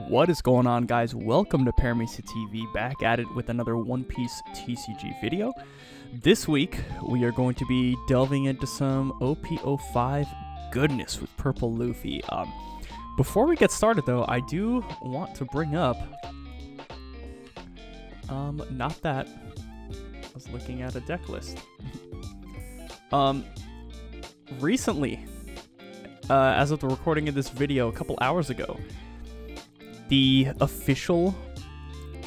What is going on, guys? Welcome to Piece TV, back at it with another One Piece TCG video. This week, we are going to be delving into some OP05 goodness with Purple Luffy. Before we get started, though, I do want to bring up... not that. I was looking at a deck list. Recently, as of the recording of this video a couple hours ago, the official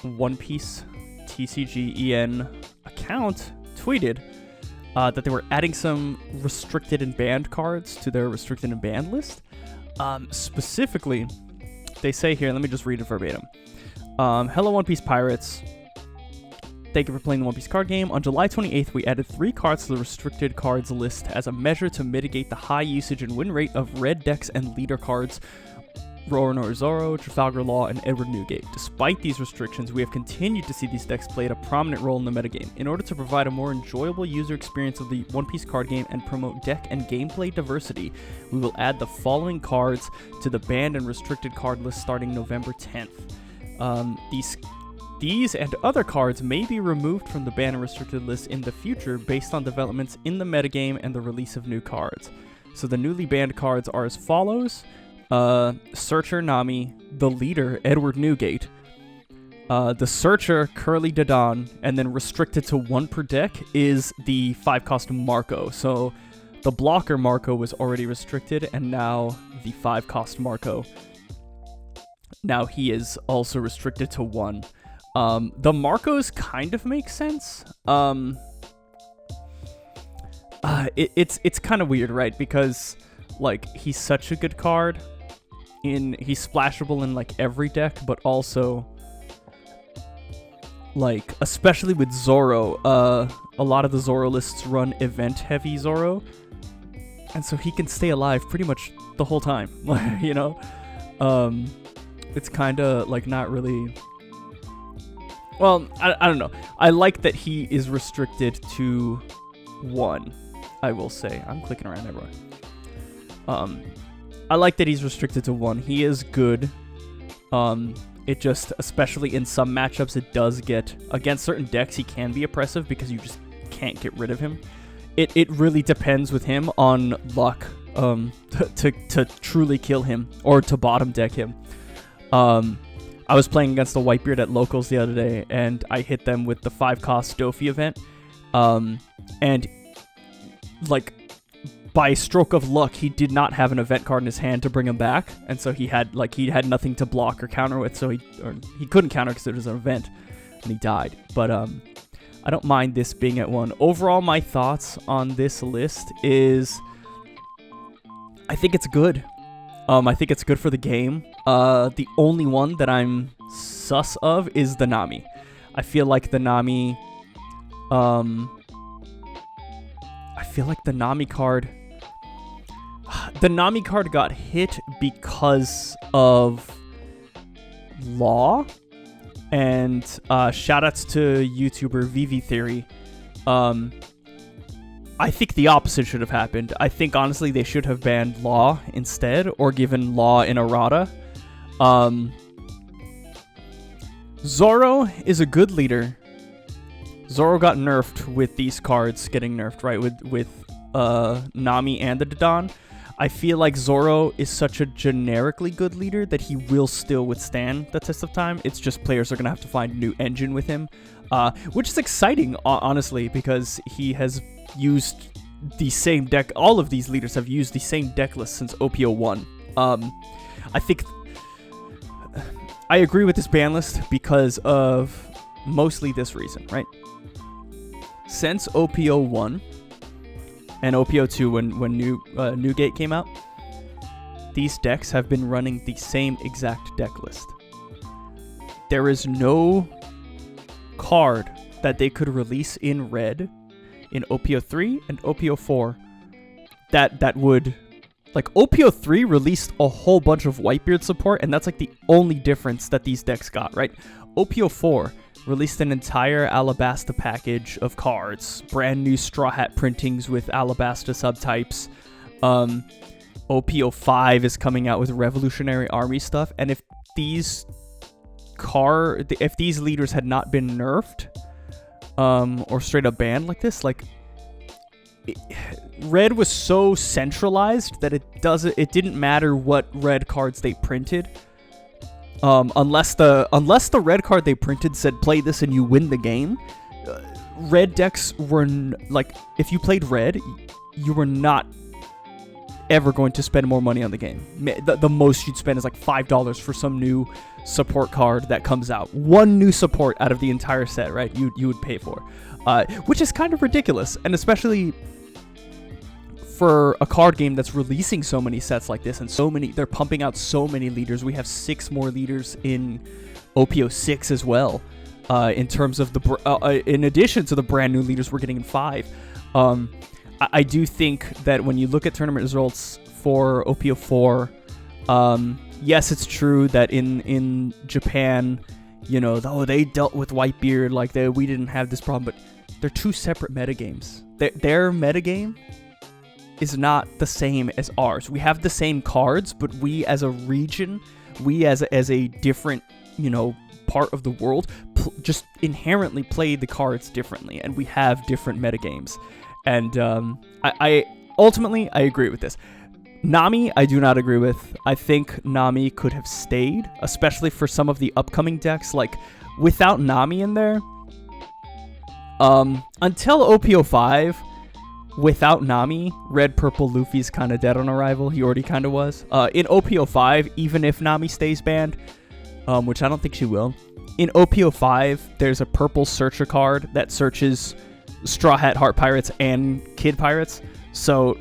One Piece TCG EN account tweeted that they were adding some restricted and banned cards to their restricted and banned list. Specifically, they say here, let me just read it verbatim. Hello, One Piece Pirates. Thank you for playing the One Piece card game. On July 28th, we added 3 cards to the restricted cards list as a measure to mitigate the high usage and win rate of red decks and leader cards, Roronoa Zoro, Trafalgar Law, and Edward Newgate. Despite these restrictions, we have continued to see these decks play a prominent role in the metagame. In order to provide a more enjoyable user experience of the One Piece card game and promote deck and gameplay diversity, we will add the following cards to the banned and restricted card list starting November 10th. These and other cards may be removed from the banned and restricted list in the future based on developments in the metagame and the release of new cards. So the newly banned cards are as follows. Searcher Nami, the leader Edward Newgate, the Searcher Curly Dadan, and then restricted to 1 per deck is the 5-cost Marco. So the blocker Marco was already restricted, and now the 5-cost Marco. Now he is also restricted to 1. The Marcos kind of make sense. It's kind of weird, right? Because like he's such a good card. He's splashable in like every deck, but also like especially with Zoro, a lot of the Zoro lists run event heavy Zoro, and so he can stay alive pretty much the whole time. You know, it's kind of like not really. Well, I don't know. I like that he is restricted to 1. I will say I'm clicking around everywhere. I like that he's restricted to 1. He is good. It just, especially in some matchups, it does get... Against certain decks, he can be oppressive because you just can't get rid of him. It really depends with him on luck to truly kill him or to bottom deck him. I was playing against the Whitebeard at Locals the other day, and I hit them with the 5-cost Dofi event. And, like... By stroke of luck, he did not have an event card in his hand to bring him back, and so he had nothing to block or counter with, so he couldn't counter because it was an event, and he died. But I don't mind this being at 1. Overall, my thoughts on this list is, I think it's good. I think it's good for the game. The only one that I'm sus of is the Nami. I feel like the Nami. I feel like the Nami card. The Nami card got hit because of Law, and shoutouts to YouTuber VV Theory. I think the opposite should have happened. I think honestly they should have banned Law instead, or given Law in errata. Zoro is a good leader. Zoro got nerfed with these cards getting nerfed, right? With Nami and the Dadan. I feel like Zoro is such a generically good leader that he will still withstand the test of time. It's just players are going to have to find a new engine with him, which is exciting, honestly, because he has used the same deck. All of these leaders have used the same deck list since OP01. I think I agree with this ban list because of mostly this reason, right? Since OP01 and OP02 when Newgate came out, these decks have been running the same exact deck list. There is no card that they could release in red in OP03 and OP04 that would... Like, OP03 released a whole bunch of Whitebeard support, and that's like the only difference that these decks got, right? OP04 released an entire Alabasta package of cards, brand new Straw Hat printings with Alabasta subtypes. OP05 is coming out with Revolutionary Army stuff, and if these leaders had not been nerfed, or straight up banned like this, like red was so centralized that it didn't matter what red cards they printed, unless the red card they printed said play this and you win the game. Red decks were like, if you played red, you were not ever going to spend more money on the game. The most you'd spend is like $5 for some new support card that comes out. One new support out of the entire set, right? You would pay for, which is kind of ridiculous, and especially for a card game that's releasing so many sets like this, and they're pumping out so many leaders. We have 6 more leaders in OP06 as well, in terms of in addition to the brand new leaders we're getting in 5. I do think that when you look at tournament results for OP04, yes, it's true that in Japan, they dealt with Whitebeard, like we didn't have this problem, but they're 2 separate metagames. Their metagame is not the same as ours. We have the same cards, but we as a region, we as a different, part of the world, just inherently play the cards differently, and we have different metagames. And I ultimately agree with this. Nami, I do not agree with. I think Nami could have stayed, especially for some of the upcoming decks. Like, without Nami in there, until OP05, without Nami, Red Purple Luffy's kind of dead on arrival. He already kind of was. In OP05, even if Nami stays banned, which I don't think she will, in OP05, there's a purple searcher card that searches Straw Hat Heart Pirates and Kid Pirates. So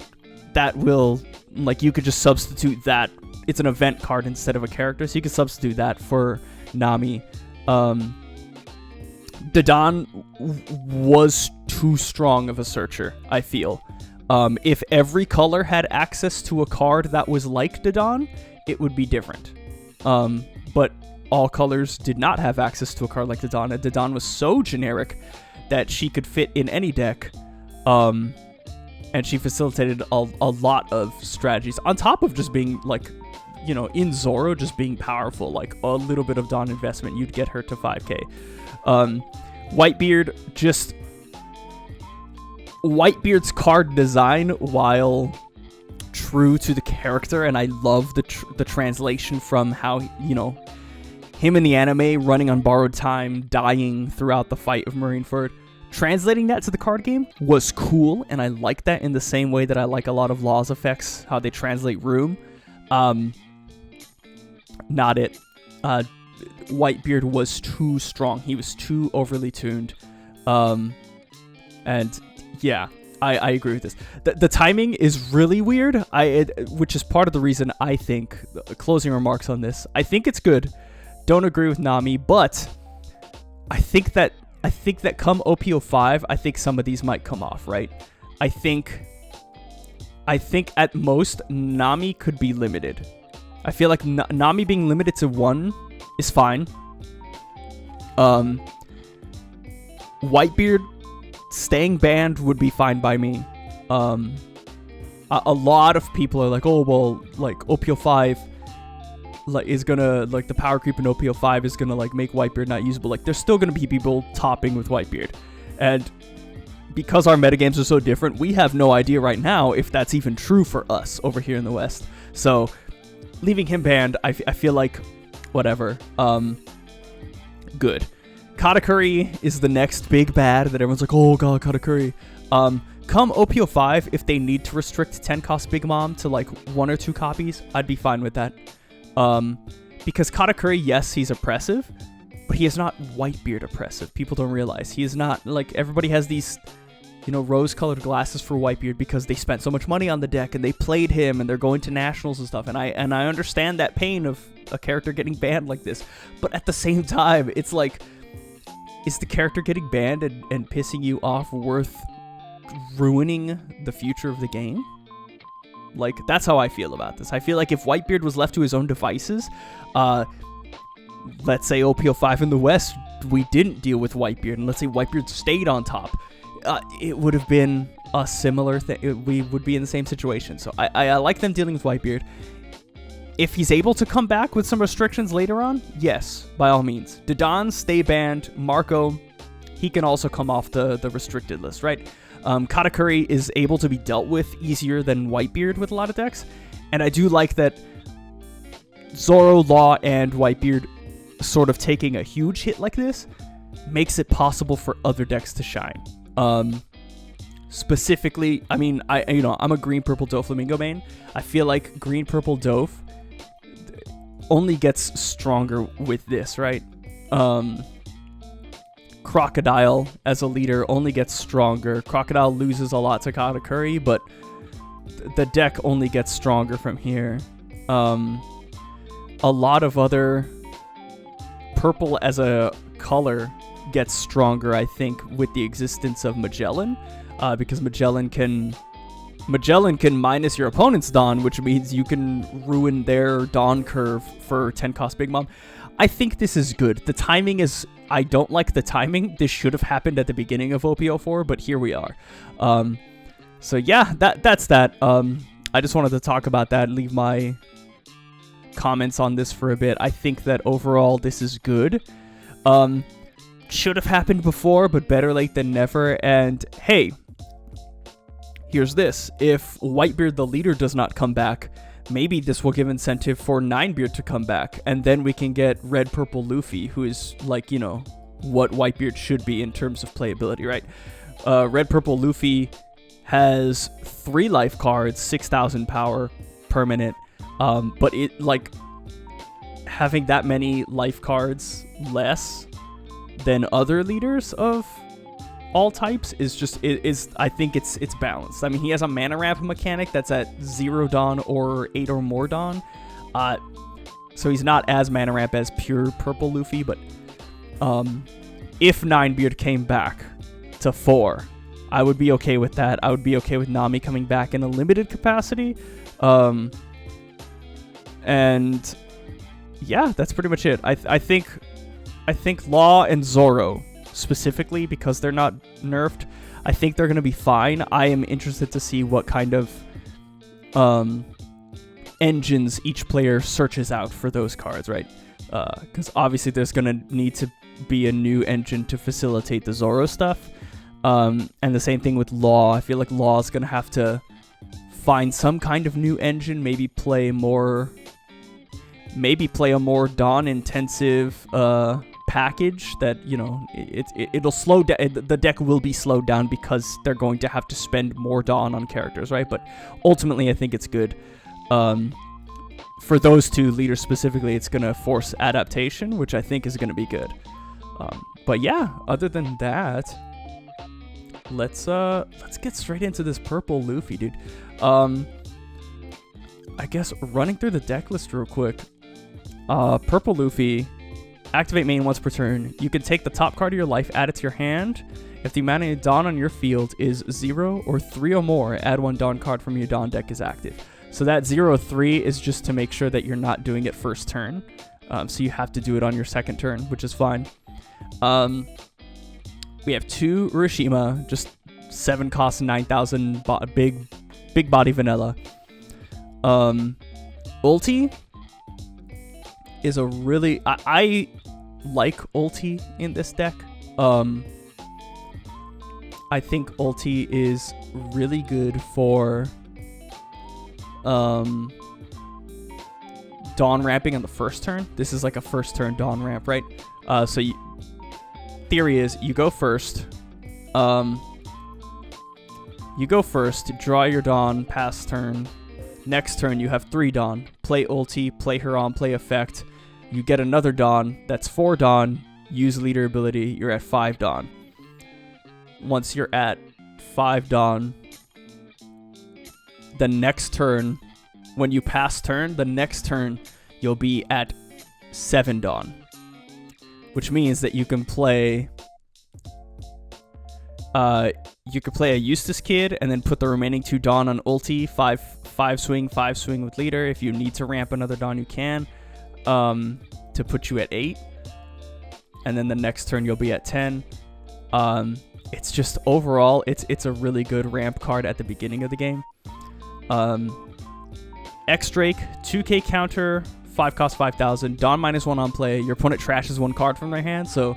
that will, like, you could just substitute that. It's an event card instead of a character, so you could substitute that for Nami. Dadan was too strong of a searcher, I feel. If every color had access to a card that was like Dadan, it would be different. But all colors did not have access to a card like Dadan, and Dadan was so generic that she could fit in any deck, and she facilitated a lot of strategies, on top of just being, like, in Zoro, just being powerful. Like, a little bit of Dawn investment, you'd get her to 5k. Whitebeard's card design, while true to the character, and I love the translation from how, him in the anime running on borrowed time, dying throughout the fight of Marineford, translating that to the card game was cool, and I like that in the same way that I like a lot of Laws effects, how they translate Room. Not it. Whitebeard was too strong. He was too overly tuned. And yeah, I agree with this. The timing is really weird, which is part of the reason I think, closing remarks on this, I think it's good. Don't agree with Nami, but I think that come OP05, I think some of these might come off, right? I think at most Nami could be limited. I feel like Nami being limited to 1 is fine. Whitebeard staying banned would be fine by me. A lot of people are like, oh, well, like, OP05 is gonna, like, the power creep in OP05 is gonna, like, make Whitebeard not usable. Like, there's still gonna be people topping with Whitebeard, and because our metagames are so different, we have no idea right now if that's even true for us over here in the West. So leaving him banned, I feel like whatever. Good. Katakuri is the next big bad that everyone's like, oh god, Katakuri. Come OP05, if they need to restrict 10 cost Big Mom to, like, 1 or 2 copies, I'd be fine with that. Because Katakuri, yes, he's oppressive, but he is not Whitebeard oppressive. People don't realize. He is not, like, everybody has these, rose-colored glasses for Whitebeard because they spent so much money on the deck and they played him and they're going to nationals and stuff. And I understand that pain of a character getting banned like this. But at the same time, it's like, is the character getting banned and pissing you off worth ruining the future of the game? Like, that's how I feel about this. I feel like if Whitebeard was left to his own devices, let's say OP05 in the West, we didn't deal with Whitebeard, and let's say Whitebeard stayed on top, it would have been a similar thing. We would be in the same situation. So I like them dealing with Whitebeard. If he's able to come back with some restrictions later on, yes, by all means. Dodon, stay banned. Marco, he can also come off the restricted list, right? Katakuri is able to be dealt with easier than Whitebeard with a lot of decks. And I do like that Zoro, Law, and Whitebeard sort of taking a huge hit like this makes it possible for other decks to shine. Specifically, I mean, I'm a green purple Doflamingo main. I feel like green purple Dof only gets stronger with this, right? Crocodile as a leader only gets stronger. Crocodile loses a lot to Katakuri, but the deck only gets stronger from here. A lot of other purple as a color gets stronger, I think, with the existence of Magellan, because Magellan can minus your opponent's Dawn, which means you can ruin their Dawn curve for 10 cost Big Mom. I think this is good. The timing is... I don't like the timing. This should have happened at the beginning of OP04, but here we are. So yeah, that's that. I just wanted to talk about that, leave my comments on this for a bit. I think that overall this is good. Should have happened before, but better late than never. And hey, here's this. If Whitebeard the leader does not come back, maybe this will give incentive for Ninebeard to come back, and then we can get Red Purple Luffy, who is like, what Whitebeard should be in terms of playability, right? Red Purple Luffy has 3 life cards, 6,000 power permanent, but it, like, having that many life cards less than other leaders of all types is just, I think it's balanced. I mean, he has a mana ramp mechanic that's at 0 Dawn or 8 or more Dawn, so he's not as mana ramp as pure Purple Luffy, but if Ninebeard came back to 4, I would be okay with that. I would be okay with Nami coming back in a limited capacity, and yeah, that's pretty much it. I think Law and Zoro, specifically, because they're not nerfed, I think they're going to be fine. I am interested to see what kind of engines each player searches out for those cards, right? Because obviously there's going to need to be a new engine to facilitate the Zoro stuff. And the same thing with Law. I feel like Law is going to have to find some kind of new engine, maybe play a more Dawn-intensive package that, it'll slow down. The deck will be slowed down because they're going to have to spend more Dawn on characters, right? But ultimately, I think it's good. For those 2 leaders specifically, it's going to force adaptation, which I think is going to be good. But yeah, other than that, let's get straight into this Purple Luffy, dude. I guess running through the deck list real quick. Purple Luffy, activate main once per turn. You can take the top card of your life, add it to your hand. If the amount of Dawn on your field is 0 or 3 or more, add 1 Dawn card from your Dawn deck is active. So that 0-3 is just to make sure that you're not doing it first turn. So you have to do it on your second turn, which is fine. We have 2 Urashima, just 7 cost, 9,000 big body vanilla. Ulti is a really... I like Ulti in this deck. I think Ulti is really good for Dawn ramping on the first turn. This is like a first turn Dawn ramp, right? So theory is you go first. You go first, draw your Dawn, pass turn. Next turn, you have 3 Dawn. Play ulti, play her on, play effect. You get another Dawn. That's 4 Dawn. Use leader ability. You're at 5 Dawn. Once you're at 5 Dawn, the next turn, when you pass turn, the next turn, you'll be at 7 Dawn. Which means that you can play... you could play a Eustace Kid and then put the remaining 2 Dawn on ulti, 5 swing with leader. If you need to ramp another Dawn, you can, to put you at 8. And then the next turn you'll be at 10. It's just overall, it's a really good ramp card at the beginning of the game. X-Drake, 2k counter, 5 cost 5,000, Dawn -1 on play. Your opponent trashes 1 card from their hand, so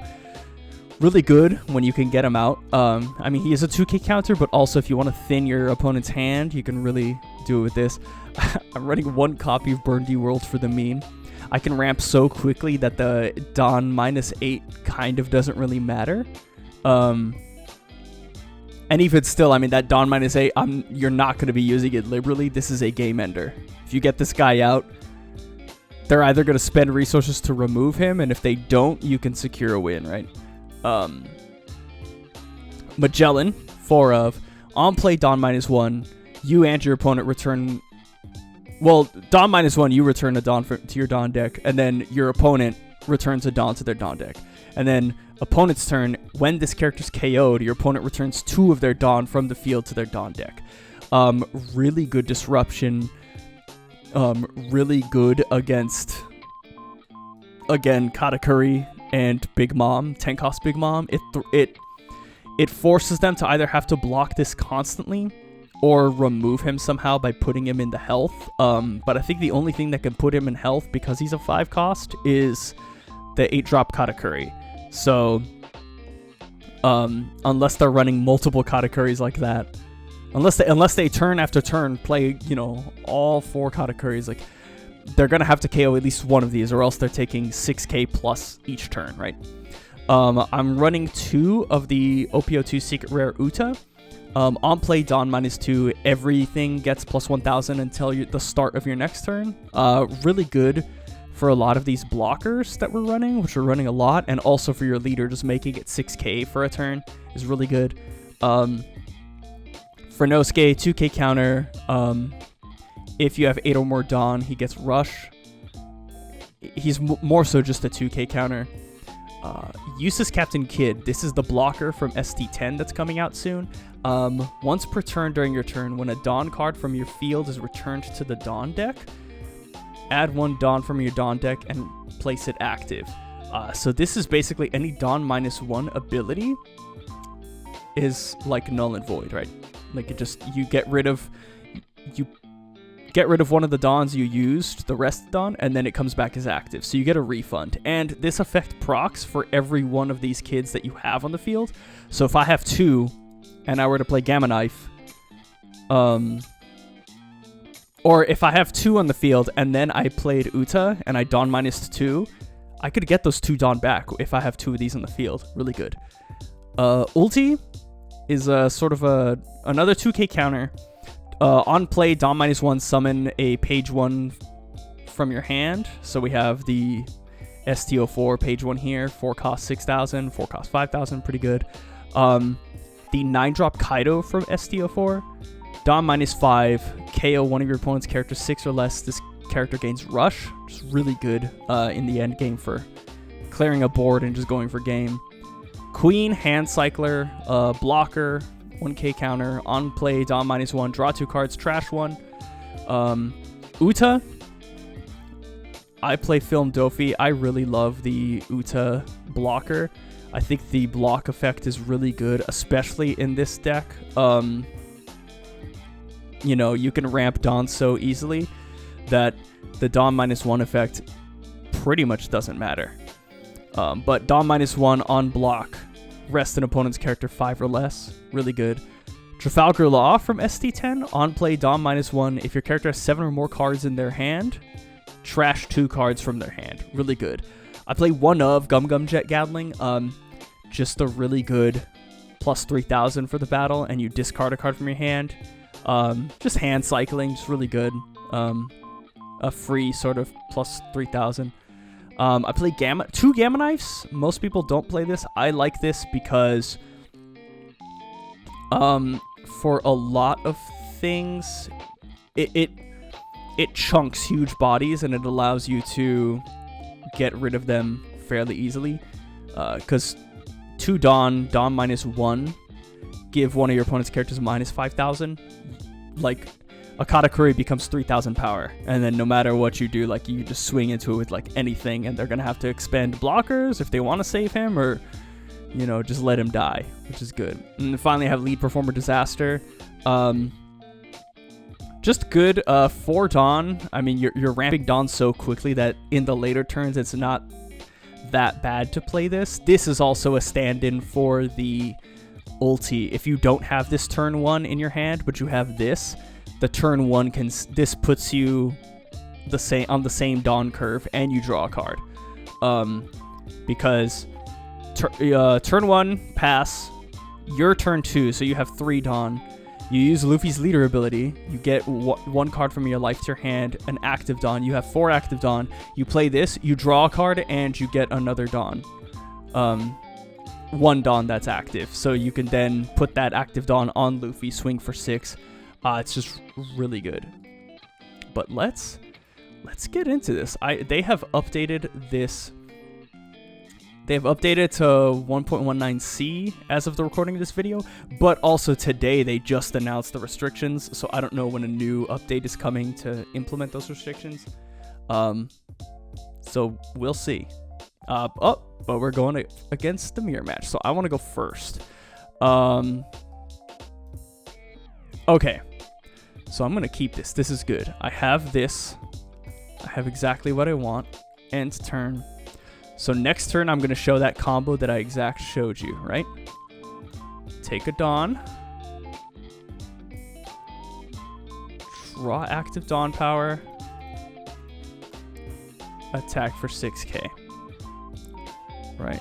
really good when you can get him out. I mean, he is a 2k counter, but also if you want to thin your opponent's hand, you can really do it with this. I'm running 1 copy of Burn D World for the meme. I can ramp so quickly that the Dawn -8 kind of doesn't really matter. And even still, I mean, that Dawn -8, you're not going to be using it liberally. This is a game ender. If you get this guy out, they're either going to spend resources to remove him, and if they don't, you can secure a win, right? Magellan, 4 of, on play Dawn -1, you and your opponent return... Well, Dawn -1, you return a Dawn to your Dawn deck, and then your opponent returns a Dawn to their Dawn deck. And then opponent's turn, when this character's KO'd, your opponent returns 2 of their Dawn from the field to their Dawn deck. Really good disruption. Really good against, again, Katakuri and Big Mom, 10 cost Big Mom. It forces them to either have to block this constantly or remove him somehow by putting him in the health. But I think the only thing that can put him in health, because he's a 5 cost, is the 8-drop Katakuri. So, unless they're running multiple Katakuris like that, unless they turn after turn play, you know, all 4 Katakuris, like, they're gonna have to KO at least one of these, or else they're taking 6k plus each turn, right? I'm running 2 of the OP02 Secret Rare Uta. On play Dawn -2, everything gets plus 1,000 until the start of your next turn. Really good for a lot of these blockers that we're running, which we're running a lot, and also for your leader, just making it 6k for a turn is really good. For Nosuke, 2k counter. If you have 8 or more Dawn, he gets Rush. He's more so just a 2k counter. Useless Captain Kid. This is the blocker from ST10 that's coming out soon. Once per turn during your turn, when a Dawn card from your field is returned to the Dawn deck, add 1 Dawn from your Dawn deck and place it active. So this is basically any Dawn -1 ability is like null and void, right? Like you get rid of one of the Dawns you used, the rest Dawn, and then it comes back as active. So you get a refund. And this effect procs for every one of these kids that you have on the field. So if I have 2 and I were to play Gamma Knife, or if I have 2 on the field and then I played Uta and I Dawn -2, I could get those 2 Dawn back if I have 2 of these on the field. Really good. Ulti is sort of another 2k counter. On play, Dawn -1, summon a page 1 from your hand. So we have the ST04 page 1 here. 4 cost 6,000, 4 cost 5,000, pretty good. The 9-drop Kaido from ST04. Dawn -5, KO one of your opponent's characters 6 or less. This character gains Rush, which is really good in the end game for clearing a board and just going for game. Queen, Hand Cycler, blocker, 1k counter, on play, Dawn -1, draw 2 cards, trash 1. Uta, I play Film Dofi. I really love the Uta blocker. I think the block effect is really good, especially in this deck. You know, you can ramp Dawn so easily that the Dawn -1 effect pretty much doesn't matter. But Dawn -1 on block, rest an opponent's character 5 or less, really good. Trafalgar Law from ST10, on play Dawn -1, if your character has 7 or more cards in their hand, trash 2 cards from their hand, really good. I play 1 of Gum Gum Jet Gatling, just a really good plus 3,000 for the battle, and you discard a card from your hand. Just hand cycling, just really good. A free sort of plus 3,000. I play 2 Gamma Knives. Most people don't play this. I like this because for a lot of things, it chunks huge bodies and it allows you to get rid of them fairly easily. Because 2 Dawn -1, give one of your opponent's characters minus 5,000. Like, a Katakuri becomes 3,000 power, and then no matter what you do, like, you just swing into it with like anything, and they're gonna have to expend blockers if they want to save him, or, you know, just let him die, which is good. And then finally I have Lead Performer Disaster. just good for Dawn. I mean, you're ramping Dawn so quickly that in the later turns, it's not that bad to play this. This is also a stand-in for the ulti. If you don't have this turn 1 in your hand, but you have this, the turn 1 this puts you on the same Dawn curve, and you draw a card. Because turn 1 pass, your turn 2, so you have 3 Dawn. You use Luffy's leader ability. You get 1 card from your life to your hand, an active Dawn. You have 4 active Dawn. You play this, you draw a card, and you get another Dawn. 1 Dawn that's active. So you can then put that active Dawn on Luffy, swing for 6. It's just really good. But let's get into this. They have updated this. They have updated to 1.19c as of the recording of this video, but also today they just announced the restrictions, so I don't know when a new update is coming to implement those restrictions. So we'll see. But we're going against the mirror match, so I want to go first. Okay, so I'm going to keep this. This is good. I have this. I have exactly what I want. End turn. So next turn, I'm going to show that combo that I showed you, right? Take a Dawn. Draw active Dawn power. Attack for 6k. Right.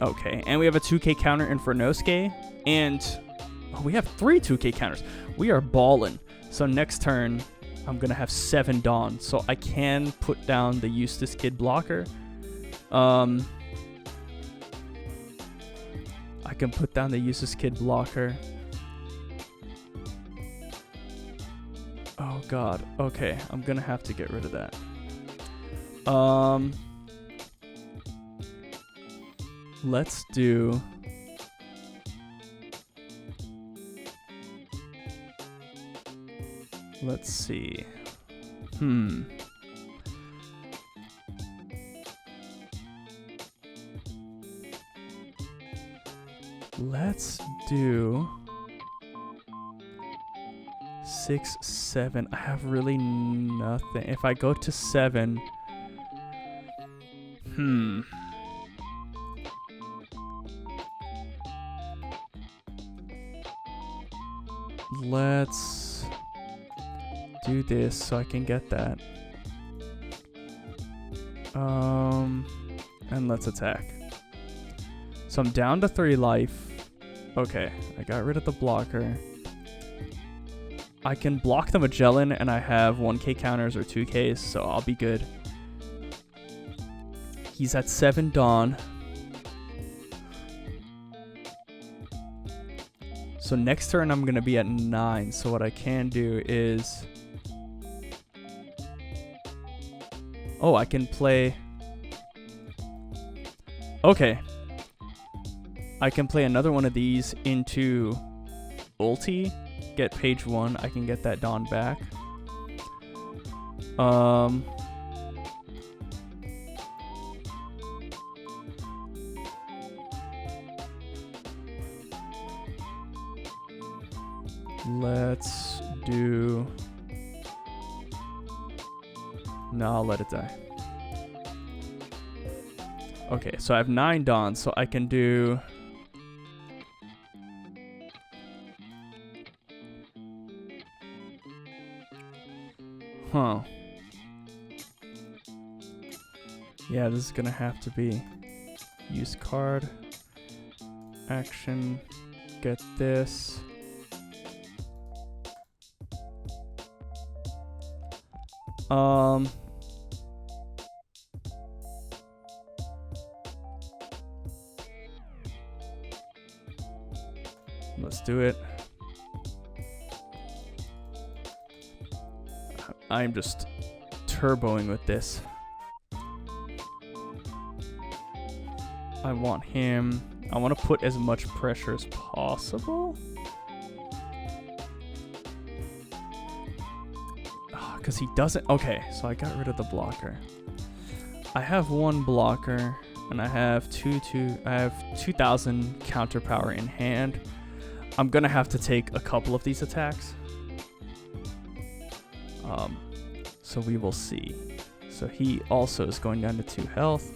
Okay, and we have a 2k counter in Nosuke. And we have 3 2k counters. We are ballin'. So next turn, I'm going to have 7 Dawn, so I can put down the Eustace Kid blocker. I can put down the Eustace Kid blocker. Oh god, okay, I'm going to have to get rid of that. Let's do... Let's see. Let's do 6, 7. I have really nothing. If I go to 7, let's do this so I can get that. And let's attack. So I'm down to 3 life. Okay, I got rid of the blocker. I can block the Magellan and I have 1k counters or 2ks, so I'll be good. He's at 7 Dawn. So next turn I'm gonna be at 9, so what I can do is... Oh, I can play... Okay. I can play another one of these into ulti, get page 1. I can get that Dawn back. Let's do... No, I'll let it die. Okay, so I have 9 Dawns, so I can do... Huh. Yeah, this is gonna have to be use card, action, get this. Let's do it. I'm just turboing with this. I want him. I want to put as much pressure as possible. Because he doesn't... Okay, so I got rid of the blocker. I have 1 blocker, and I have I have 2,000 counter power in hand. I'm gonna have to take a couple of these attacks. So we will see. So he also is going down to 2 health.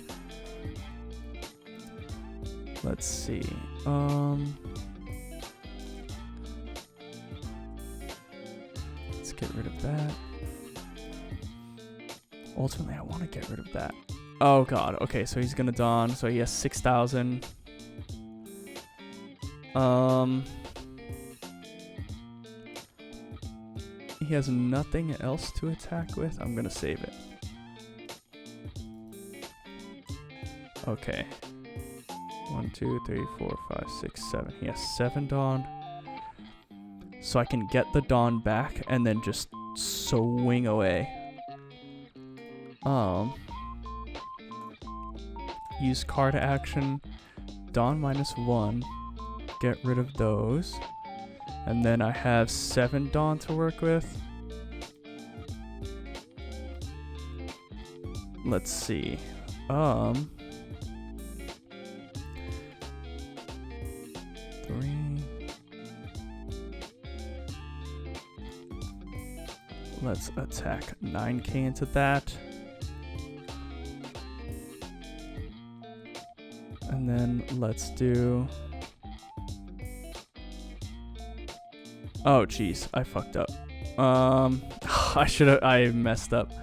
Let's see. Let's get rid of that. Ultimately, I want to get rid of that. Oh god. Okay, so he's gonna Dawn. So he has 6,000. He has nothing else to attack with. I'm gonna save it. Okay. 1, 2, 3, 4, 5, 6, 7. He has 7 Dawn. So I can get the Dawn back and then just swing away. Use card action. Dawn -1. Get rid of those. And then I have 7 Dawn to work with. Let's see. 3. Let's attack 9k into that. And then let's do... Oh, jeez. I fucked up. I messed up.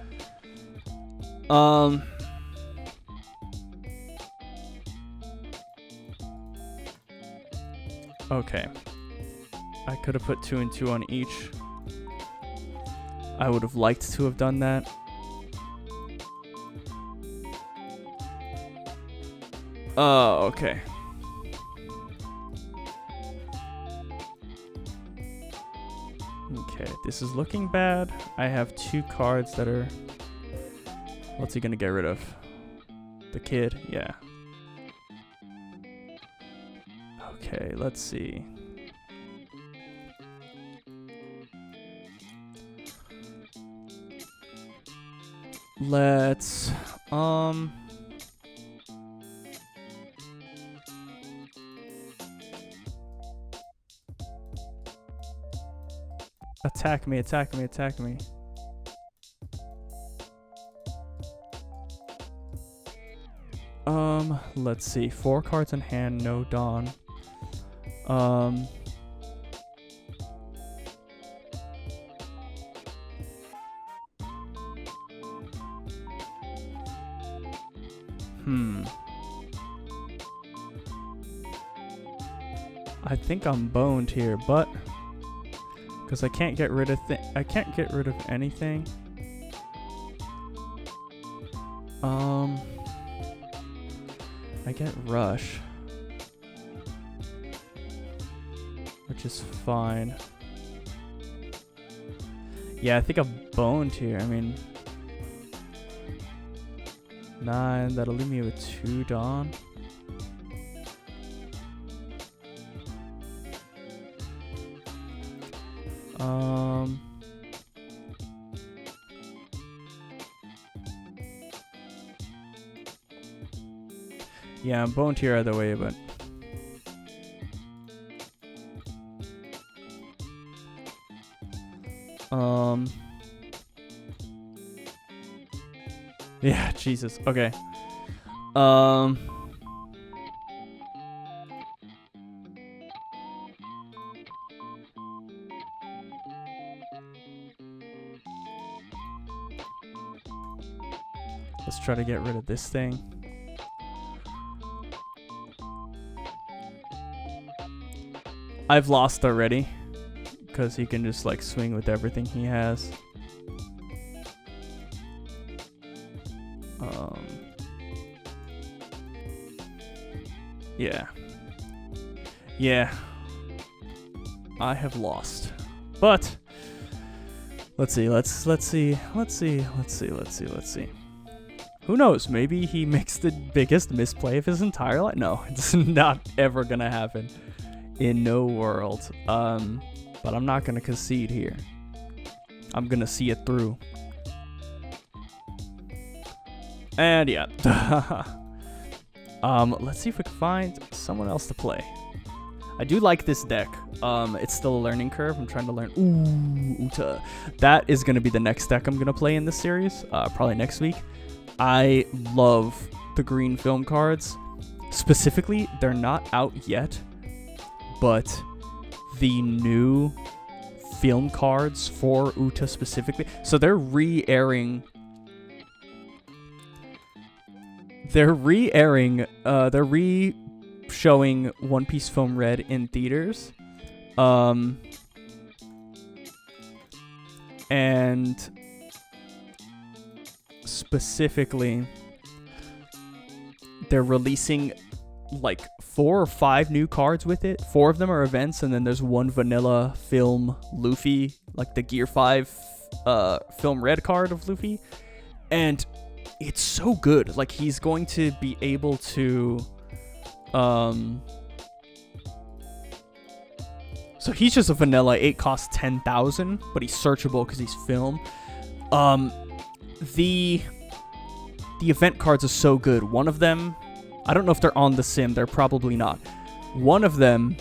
Okay. I could have put 2 and 2 on each. I would have liked to have done that. Oh, okay. Okay, this is looking bad. I have 2 cards that are... What's he gonna get rid of? The kid? Yeah. Okay, let's see. Let's... Attack me, attack me, attack me. Let's see. 4 cards in hand, no Dawn. I think I'm boned here, but because I can't get rid of anything. I get Rush, which is fine. Yeah, I think I'm boned here. I mean, 9. That'll leave me with 2 Dawn. Yeah, I'm boned here either way, but yeah, Jesus. Okay. Let's try to get rid of this thing. I've lost already because he can just like swing with everything he has. Yeah. Yeah. I have lost. But let's see. Who knows? Maybe he makes the biggest misplay of his entire life. No, it's not ever gonna happen. In no world. But I'm not gonna concede here. I'm gonna see it through. And yeah. Let's see if we can find someone else to play. I do like this deck. It's still a learning curve. I'm trying to learn. Ooh, Uta. That is going to be the next deck I'm going to play in this series, probably next week. I love the green film cards. Specifically, they're not out yet, but the new film cards for Uta specifically. So they're re-airing. They're re-showing One Piece Film Red in theaters. And specifically, they're releasing like 4 or 5 new cards with it. 4 of them are events, and then there's one vanilla film Luffy, like the Gear 5 film red card of Luffy. And it's so good. Like, he's going to be able to so he's just a vanilla. 8 costs 10,000, but he's searchable because he's film. The event cards are so good. One of them, I don't know if they're on the sim. They're probably not. One of them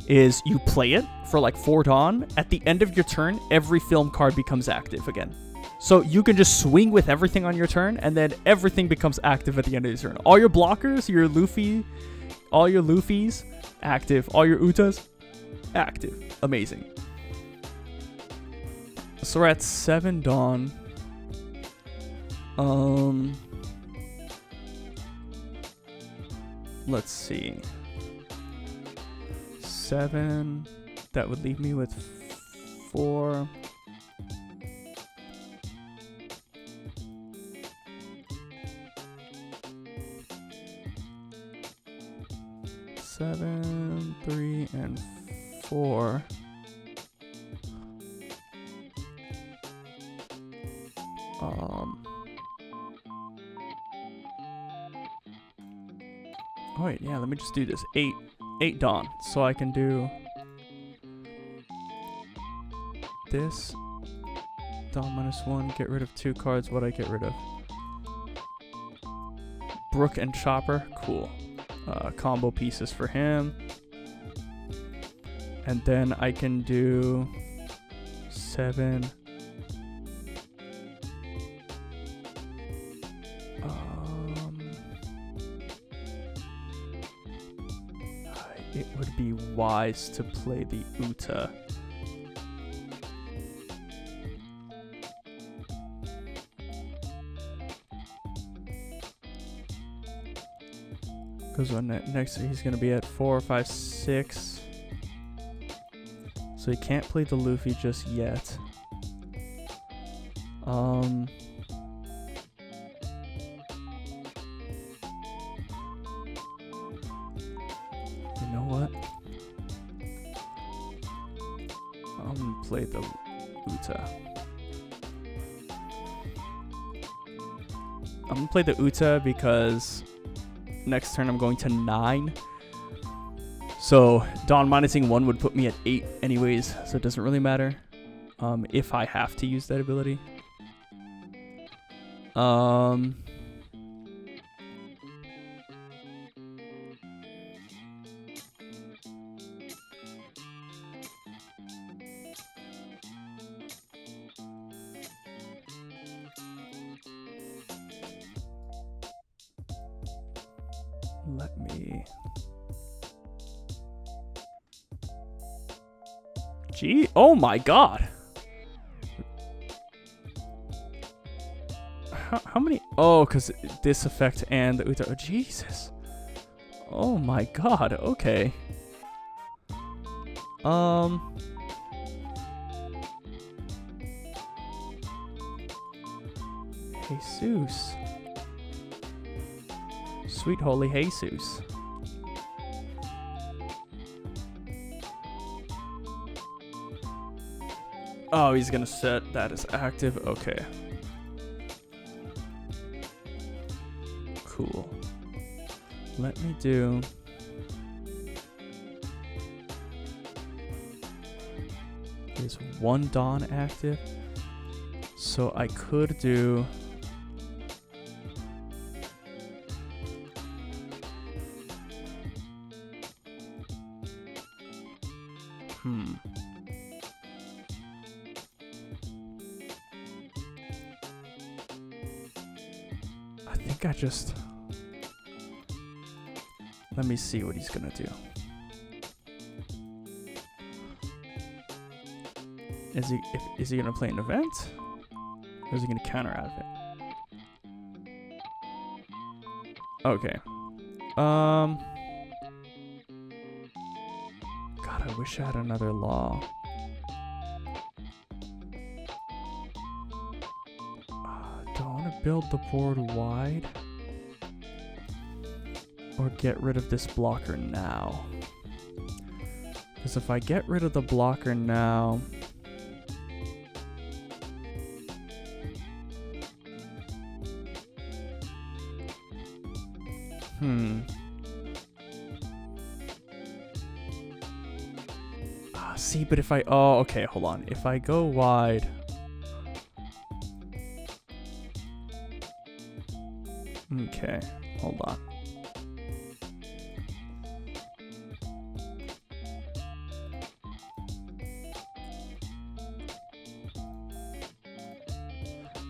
is you play it for like 4 Dawn. At the end of your turn, every film card becomes active again. So you can just swing with everything on your turn, and then everything becomes active at the end of your turn. All your blockers, your Luffy, all your Luffys, active. All your Utas, active. Amazing. So we're at 7 Dawn. Let's see. 7. That would leave me with 4. Seven, 3, and 4. Oh wait, yeah, let me just do this. 8 Dawn. So I can do this. Dawn -1, get rid of 2 cards. What I get rid of? Brook and Chopper. Cool. Combo pieces for him. And then I can do 7. It would be wise to play the Uta. Because next he's going to be at 4, 5, 6. So he can't play the Luffy just yet. You know what? I'm going to play the Uta. I'm going to play the Uta because next turn I'm going to 9. So Dawn -1 would put me at 8 anyways, so it doesn't really matter if I have to use that ability. Let me... Gee, oh my god! How many? Oh, because this effect and the Uta. Oh, Jesus. Oh my god, okay. Jesus. Sweet holy Jesus. Oh, he's gonna set that as active. Okay. Cool. Let me do... Is 1 Dawn active? So I could do... I think I just... Let me see what he's gonna do. Is he gonna play an event? Or is he gonna counter out of it? Okay. God, I wish I had another law. Do I want to build the board wide? Or get rid of this blocker now? Because if I get rid of the blocker now... See, but if I... Oh, okay, hold on. If I go wide... Okay, hold on.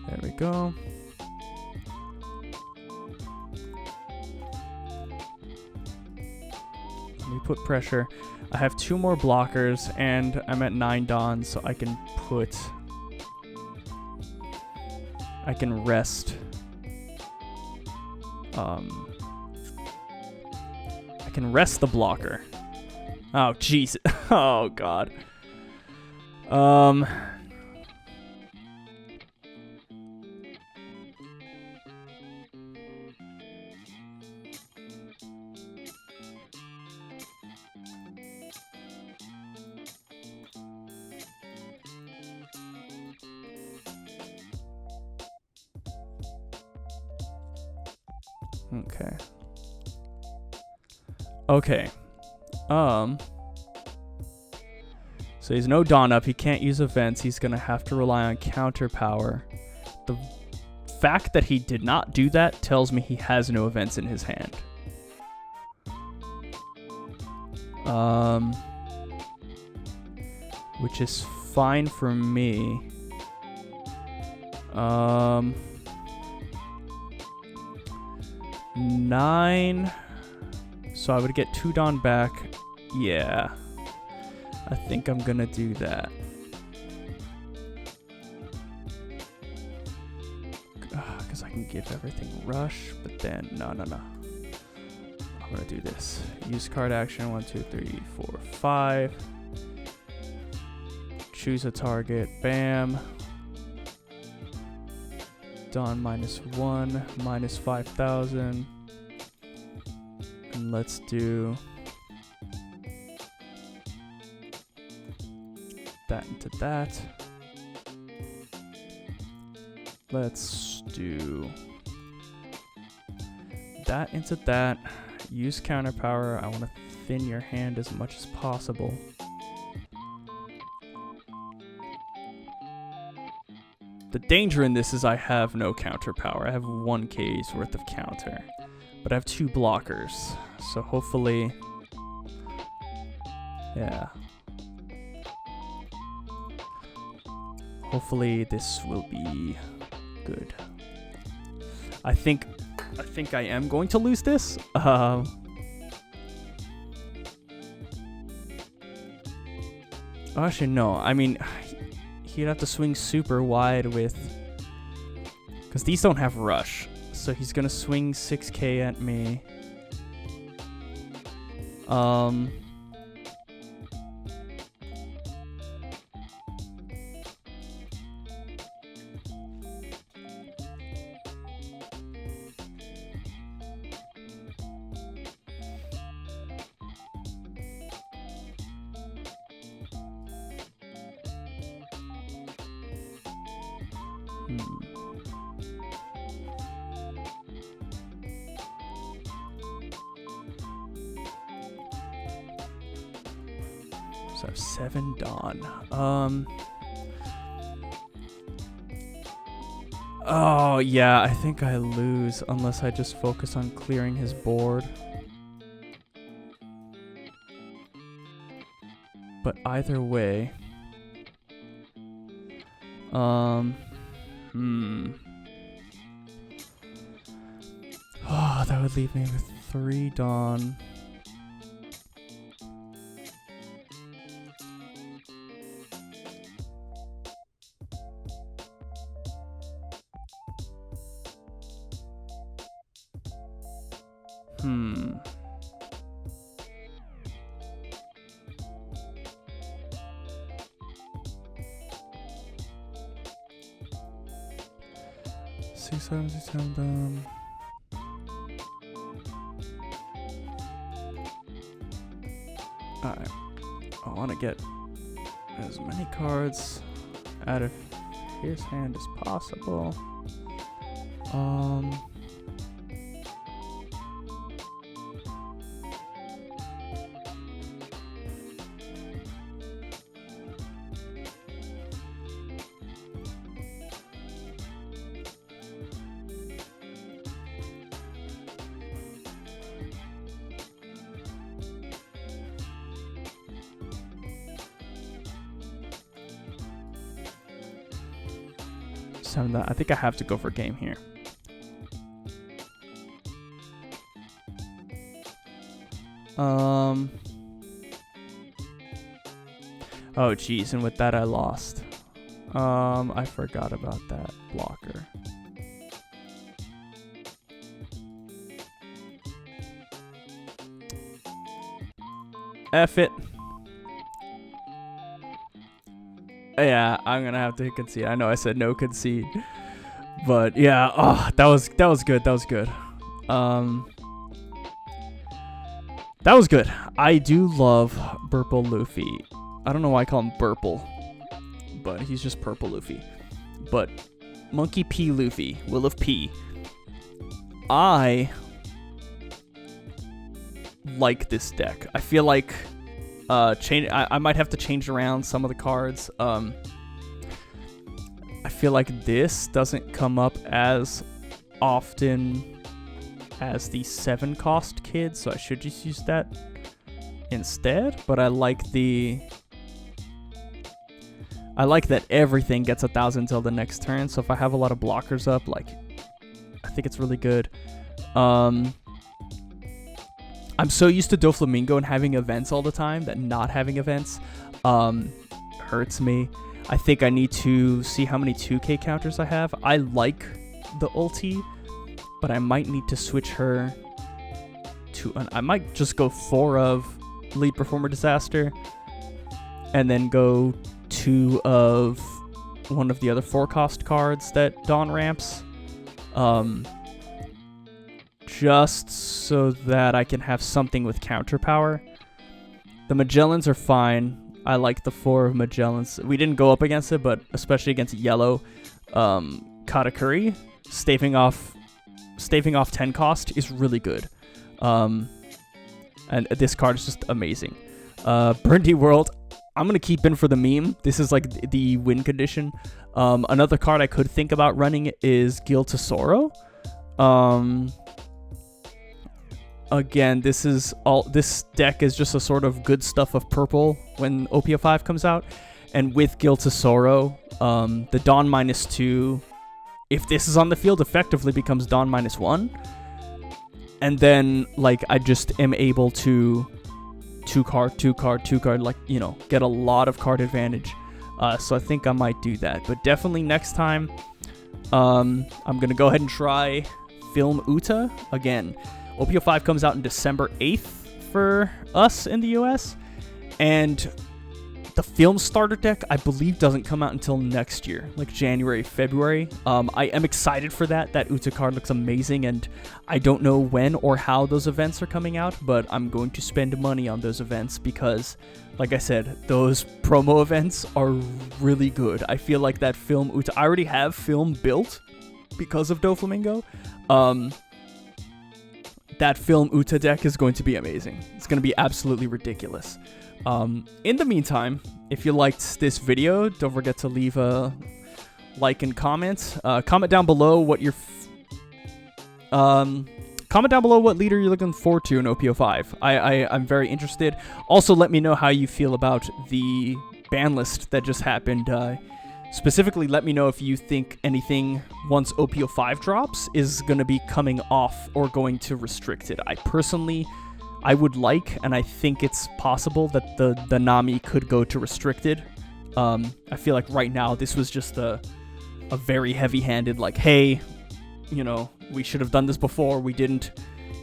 There we go. Let me put pressure. I have 2 more blockers, and I'm at 9 dons, so I can put... I can rest... I can rest the blocker. Oh, jeez. Oh, God. Okay. Okay. So he's no Dawn up. He can't use events. He's going to have to rely on counter power. The fact that he did not do that tells me he has no events in his hand. Which is fine for me. 9. So I would get 2 Dawn back. Yeah. I think I'm gonna do that. Because I can give everything rush, but then no. I'm gonna do this. Use card action. 1, 2, 3, 4, 5. Choose a target. Bam. Dawn -1, minus 5,000. And let's do that into that. Let's do that into that. Use counter power. I want to thin your hand as much as possible. The danger in this is I have no counter power. I have 1K's worth of counter. But I have 2 blockers. So hopefully... Yeah. Hopefully this will be good. I think I am going to lose this. Actually, no. I mean... He'd have to swing super wide with... Because these don't have rush. So he's going to swing 6K at me. So I have 7 Dawn. Oh, yeah, I think I lose unless I just focus on clearing his board. But either way... that would leave me with 3 Dawn. Hmm. Six, seven, Dawn. Alright. I want to get as many cards out of his hand as possible. I think I have to go for game here. Oh geez, and with that I lost. I forgot about that blocker. F it. Yeah, I'm gonna have to concede. I know I said no concede, but yeah, oh, that was good. That was good. That was good. I do love Purple Luffy. I don't know why I call him Purple, but he's just Purple Luffy. But Monkey P. Luffy, Will of P. I like this deck. I feel like I might have to change around some of the cards. I feel like this doesn't come up as often as the 7-cost kid, so I should just use that instead. But I like that everything gets 1,000 until the next turn. So if I have a lot of blockers up, like, I think it's really good. I'm so used to Doflamingo and having events all the time that not having events hurts me. I think I need to see how many 2K counters I have. I like the ulti, but I might need to switch her to I might just go 4 of Lead Performer Disaster and then go 2 of one of the other 4-cost cards that Dawn ramps. Just so that I can have something with counter power. The Magellans are fine. I like the 4 of Magellans. We didn't go up against it, but especially against yellow, Katakuri staving off 10 cost is really good. And this card is just amazing. Burndy World, I'm gonna keep in for the meme. This is like the win condition. Another card I could think about running is Gil Tesoro. Again, this deck is just a sort of good stuff of purple when OP05 comes out. And with Gil Tesoro, the Dawn -2, if this is on the field, effectively becomes Dawn -1. And then, like, I just am able to 2 card, like, you know, get a lot of card advantage. So I think I might do that. But definitely next time, I'm going to go ahead and try Film Uta again. OP05 comes out in December 8th for us in the US, and the film starter deck, I believe, doesn't come out until next year, like January, February. I am excited for that. That Uta card looks amazing, and I don't know when or how those events are coming out, but I'm going to spend money on those events because, like I said, those promo events are really good. I feel like that film Uta, I already have film built because of Doflamingo. That film Uta deck is going to be amazing. It's going to be absolutely ridiculous. In the meantime, if you liked this video, don't forget to leave a like and comment. Comment down below what your comment down below what leader you're looking forward to in OP05. I'm very interested. Also, let me know how you feel about the ban list that just happened Specifically, let me know if you think anything once OP05 drops is going to be coming off or going to restricted. I would like, and I think it's possible that the Nami could go to restricted. I feel like right now this was just a very heavy-handed, like, hey, you know, we should have done this before, we didn't,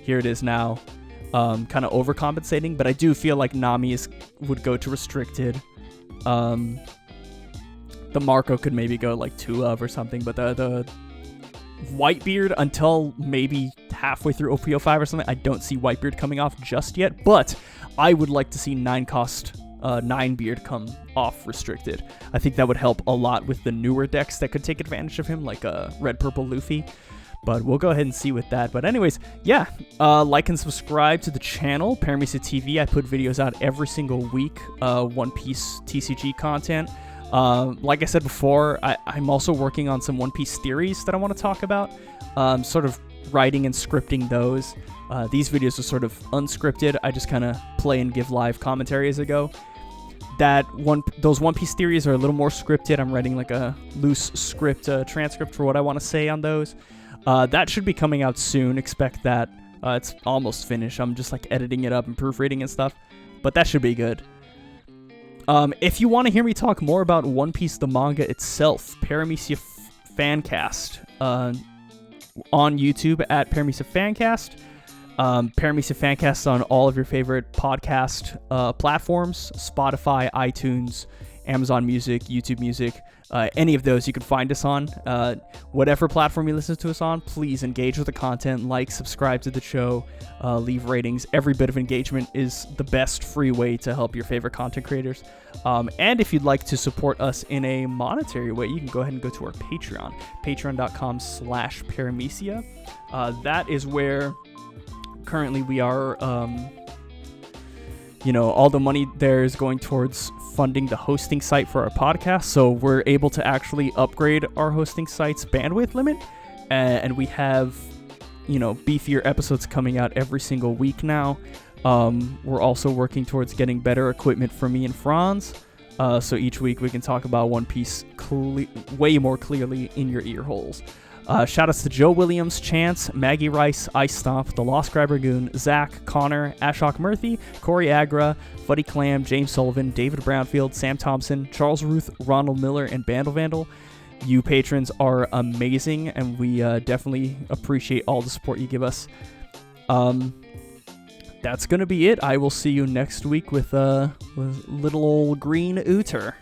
here it is now, kind of overcompensating. But I do feel like Nami would go to restricted. The Marco could maybe go like 2 of or something, but the Whitebeard until maybe halfway through OP05 or something, I don't see Whitebeard coming off just yet, but I would like to see 9-cost 9-beard come off restricted. I think that would help a lot with the newer decks that could take advantage of him, like Red Purple Luffy. But we'll go ahead and see with that. But anyways, yeah, like and subscribe to the channel, Paramisa TV. I put videos out every single week, One Piece TCG content. Like I said before, I'm also working on some One Piece theories that I want to talk about, sort of writing and scripting those. These videos are sort of unscripted. I just kind of play and give live commentary as I go. Those One Piece theories are a little more scripted. I'm writing like a loose script, transcript for what I want to say on those. That should be coming out soon. Expect that. It's almost finished. I'm just like editing it up and proofreading and stuff, but that should be good. If you want to hear me talk more about One Piece, the manga itself, Paramisa Fancast, on YouTube at Paramisa Fancast. Paramisa Fancast on all of your favorite podcast platforms, Spotify, iTunes, Amazon Music, YouTube Music, any of those you can find us on. Whatever platform you listen to us on, please engage with the content, like, subscribe to the show, leave ratings. Every bit of engagement is the best free way to help your favorite content creators. And if you'd like to support us in a monetary way, you can go ahead and go to our Patreon, patreon.com/Paramisia. That is where currently we are, all the money there is going towards funding the hosting site for our podcast, so we're able to actually upgrade our hosting site's bandwidth limit, and we have, beefier episodes coming out every single week now. We're also working towards getting better equipment for me and Franz, so each week we can talk about One Piece way more clearly in your ear holes. Shout outs to Joe Williams, Chance, Maggie Rice, Ice Stomp, The Lost Crab Ragoon, Zach, Connor, Ashok Murthy, Corey Agra, Fuddy Clam, James Sullivan, David Brownfield, Sam Thompson, Charles Ruth, Ronald Miller, and Bandle Vandal. You patrons are amazing, and we definitely appreciate all the support you give us. That's going to be it. I will see you next week with little old green Ooter.